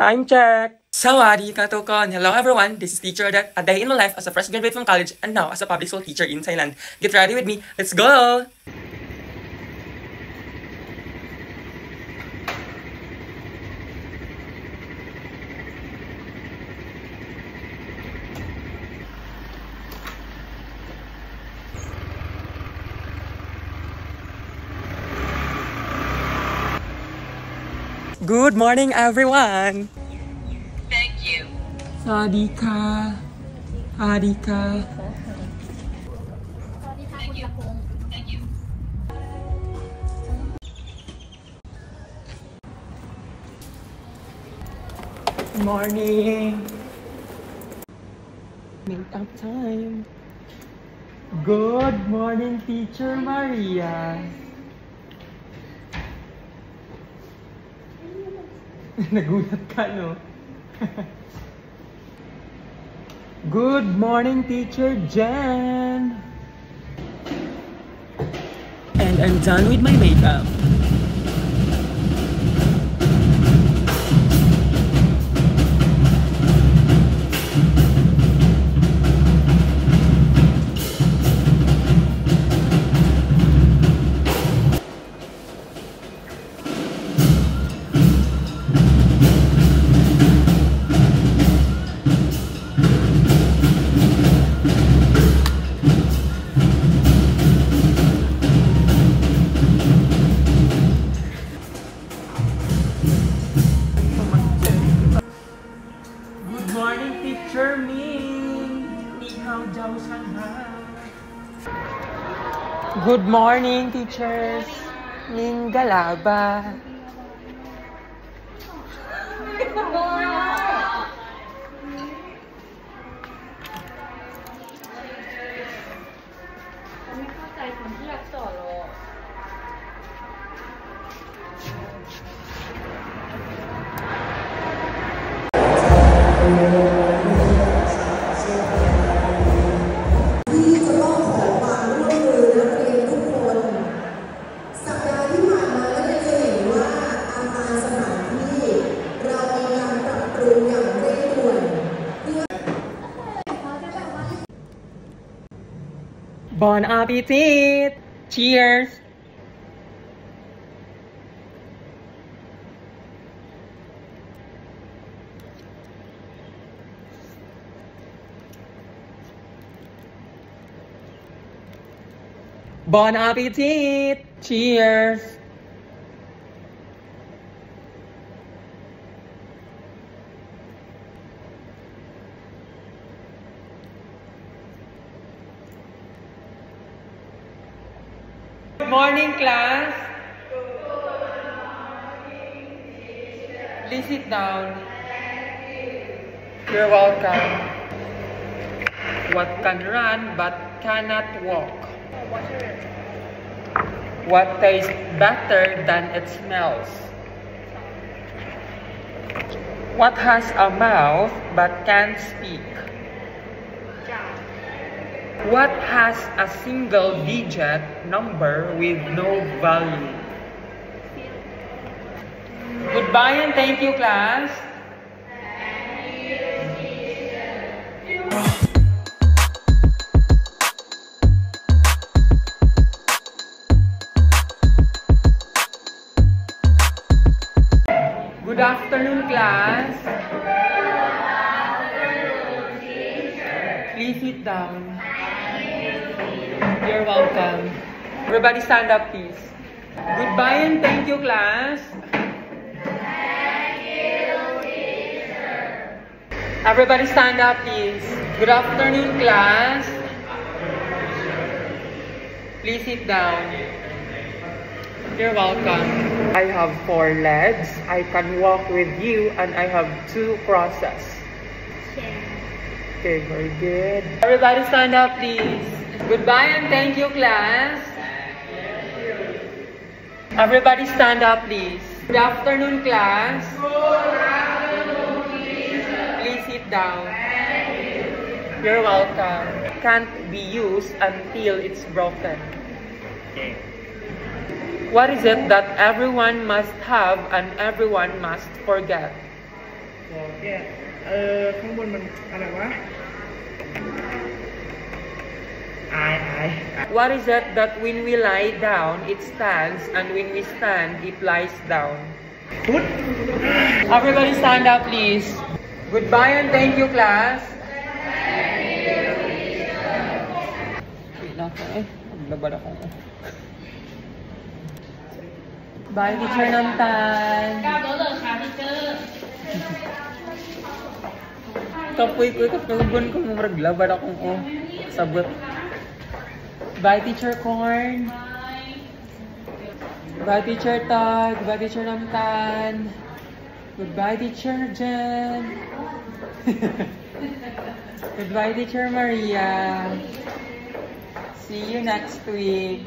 Time check! Sawadee ka tukon! Hello everyone, this is Teacher Odette, a day in my life as a fresh graduate from college and now as a public school teacher in Thailand. Get ready with me, let's go! Good morning, everyone! Thank you. Sawadee ka. Sawadee ka. Thank you. Thank you. Morning. Make up time. Good morning, Teacher Maria. Nagulat ka, no? Good morning, Teacher Jen. And I'm done with my makeup. Teacher Ming, ni hao jiao san ha. Good morning, teachers. Ming galaba. Bon appetit! Cheers! Bon appetit! Cheers! Good morning, class. Please sit down. You're welcome. What can run but cannot walk? What tastes better than it smells? What has a mouth but can't speak? What has a single-digit number with no value? Goodbye and thank you, class. Good afternoon, class. Please sit down. You're welcome. Everybody stand up, please. Goodbye and thank you, class. Thank you, teacher. Everybody stand up, please. Good afternoon, class. Please sit down. You're welcome. I have 4 legs. I can walk with you and I have 2 crosses. Okay, very good. Everybody stand up, please. Goodbye and thank you, class. Everybody stand up, please. Good afternoon, class. Good afternoon, teacher. Please sit down. Thank you. You're welcome. Can't be used until it's broken. Okay. What is it that everyone must have and everyone must forget? เนี่ยข้างบนมันอะไรวะอาย What is it that when we lie down, it stands, and when we stand, it lies down? พุทธ Everybody stand up, please. Goodbye and thank you, class. Wait lang ako eh. Maglabad ako. Bye, teacher Nantan. ก้าวเลิกค่ะพี่เจอ Kapoy ko, katugon ko maglabad akong sabot. Bye, teacher Corn. Bye, teacher Todd. Bye, teacher Nantan. Goodbye, teacher Jen. Goodbye, teacher Maria. See you next week.